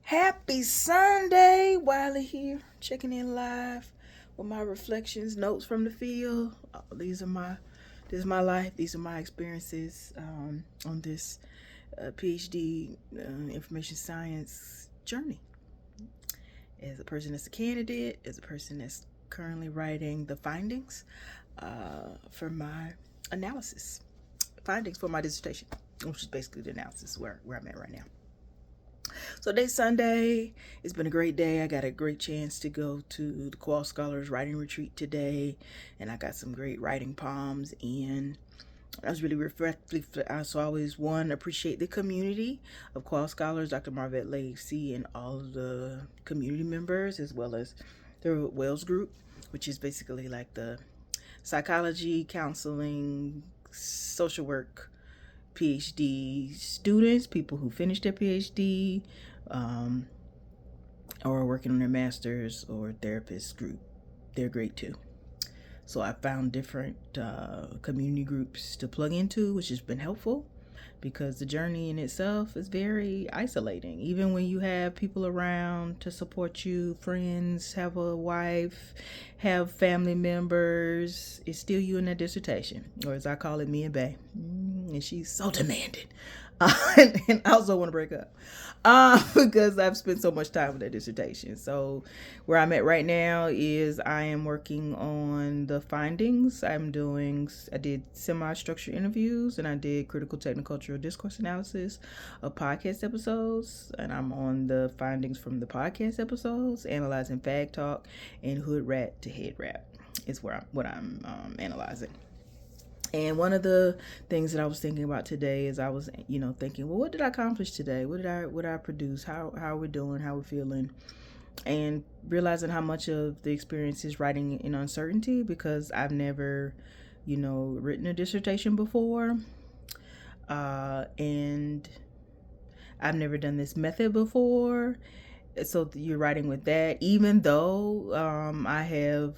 Happy Sunday, Wiley here, checking in live with my reflections, notes from the field. This is my life. These are my experiences on this PhD information science journey. As a person that's a candidate, as a person that's currently writing the findings for my analysis, findings for my dissertation, which is basically the analysis where I'm at right now. So today's Sunday. It's been a great day. I got a great chance to go to the Qual Scholars Writing Retreat today, and I got some great writing poems in. I was really reflective. So I always, one, appreciate the community of Qual Scholars, Dr. Marvette Lacey, and all of the community members, as well as the Wells Group, which is basically like the psychology, counseling, social work PhD students, people who finished their PhD, or working on their master's, or therapist group. They're great too. So I found different community groups to plug into, which has been helpful because the journey in itself is very isolating. Even when you have people around to support you, friends, have a wife, have family members, it's still you and that dissertation, or as I call it, me and Bay. And she's so demanding. And I also want to break up because I've spent so much time with that dissertation. So where I'm at right now is I am working on the findings. I did semi-structured interviews, and I did critical technocultural discourse analysis of podcast episodes, and I'm on the findings from the podcast episodes, analyzing fag talk and hood rat to head rap is what I'm analyzing. And one of the things that I was thinking about today is I was, thinking, well, what did I accomplish today? What did I produce? How are we doing? How are we feeling? And realizing how much of the experience is writing in uncertainty, because I've never, written a dissertation before. And I've never done this method before. So you're writing with that, even though I have,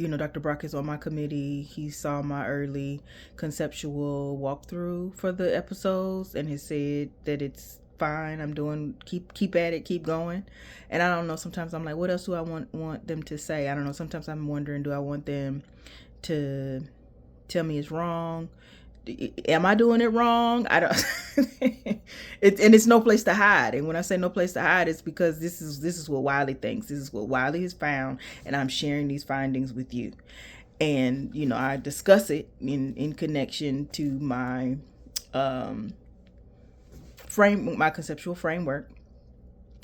Dr. Brock is on my committee. He saw my early conceptual walkthrough for the episodes and has said that it's fine. I'm doing, keep at it, keep going. And I don't know, sometimes I'm like, what else do I want them to say? I don't know. Sometimes I'm wondering, do I want them to tell me it's wrong? Am I doing it wrong? I don't. And it's no place to hide. And when I say no place to hide, it's because this is what Wiley thinks. This is what Wiley has found, and I'm sharing these findings with you. And I discuss it in connection to my my conceptual framework.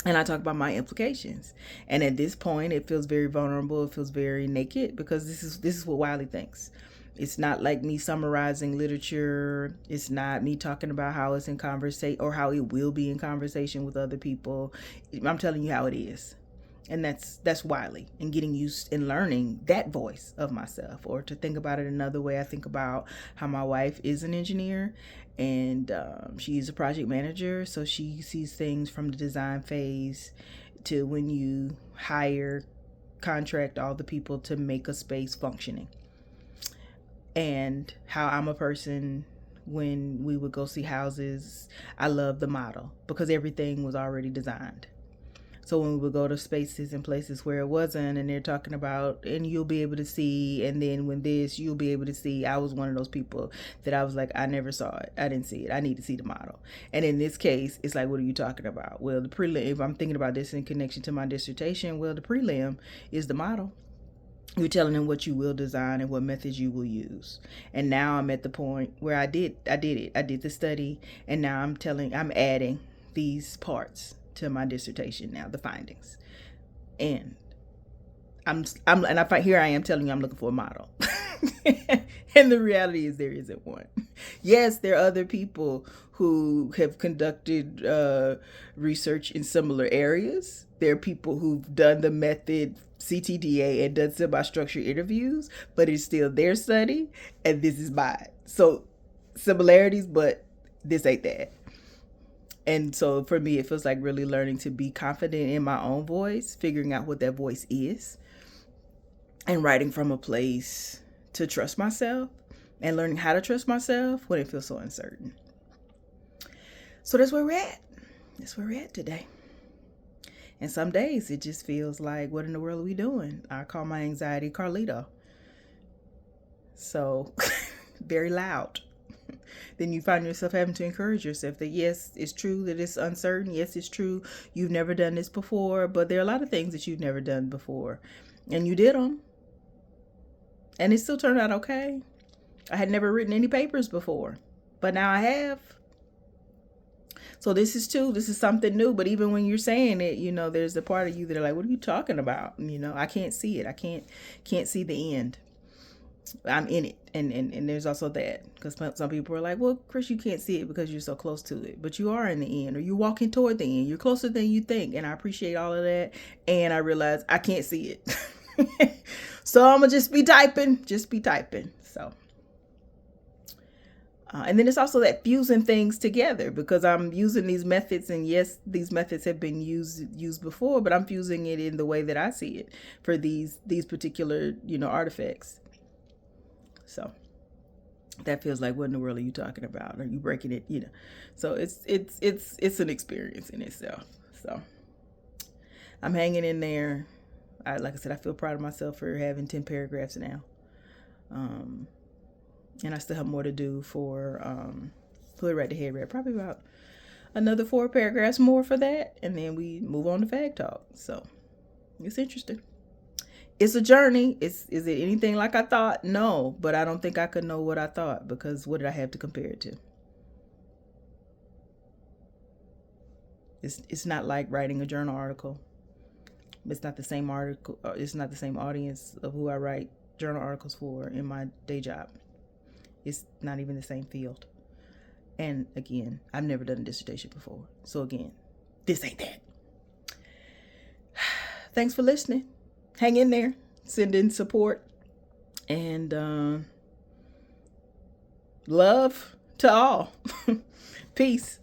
And I talk about my implications. And at this point, it feels very vulnerable. It feels very naked, because this is what Wiley thinks. It's not like me summarizing literature. It's not me talking about how it's in conversation or how it will be in conversation with other people. I'm telling you how it is. And that's Wiley, and getting used and learning that voice of myself. Or to think about it another way, I think about how my wife is an engineer, and she's a project manager. So she sees things from the design phase to when you contract all the people to make a space functioning. And how I'm a person, when we would go see houses, I love the model because everything was already designed. So when we would go to spaces and places where it wasn't, and they're talking about, and you'll be able to see, and then when you'll be able to see, I was one of those people that I was like, I never saw it. I didn't see it. I need to see the model. And in this case, it's like, what are you talking about? Well, the prelim, if I'm thinking about this in connection to my dissertation, well, the prelim is the model. You're telling them what you will design and what methods you will use. And now I'm at the point where I did it. I did the study, and now I'm adding these parts to my dissertation now, the findings. And here I am telling you I'm looking for a model. And the reality is there isn't one. Yes, there are other people who have conducted research in similar areas. There are people who've done the method CTDA and done semi-structured interviews, but it's still their study, and this is mine. So similarities, but this ain't that. And so for me, it feels like really learning to be confident in my own voice, figuring out what that voice is, and writing from a place to trust myself, and learning how to trust myself when it feels so uncertain. So that's where we're at. that's where we're at today. And some days it just feels like, what in the world are we doing? I call my anxiety Carlito. So very loud. Then you find yourself having to encourage yourself that yes, it's true that it's uncertain. Yes, it's true you've never done this before, but there are a lot of things that you've never done before. And you did them. And it still turned out okay. I had never written any papers before, but now I have. So this is something new. But even when you're saying it, there's a part of you that are like, what are you talking about? I can't see it. I can't see the end. I'm in it. And there's also that, because some people are like, well, Chris, you can't see it because you're so close to it, but you are in the end, or you're walking toward the end. You're closer than you think. And I appreciate all of that. And I realize I can't see it. So I'm gonna just be typing. So, and then it's also that fusing things together, because I'm using these methods, and yes, these methods have been used before, but I'm fusing it in the way that I see it for these particular, artifacts. So that feels like, what in the world are you talking about? Are you breaking it? So it's an experience in itself. So I'm hanging in there. Like I said, I feel proud of myself for having 10 paragraphs now. And I still have more to do for Hood Rat to Head Rat. Probably about another 4 paragraphs more for that. And then we move on to Fag Talk. So it's interesting. It's a journey. Is it anything like I thought? No, but I don't think I could know what I thought, because what did I have to compare it to? It's not like writing a journal article. It's not the same article. It's not the same audience of who I write journal articles for in my day job. It's not even the same field. And again, I've never done a dissertation before. So again, this ain't that. Thanks for listening. Hang in there. Send in support. And love to all. Peace.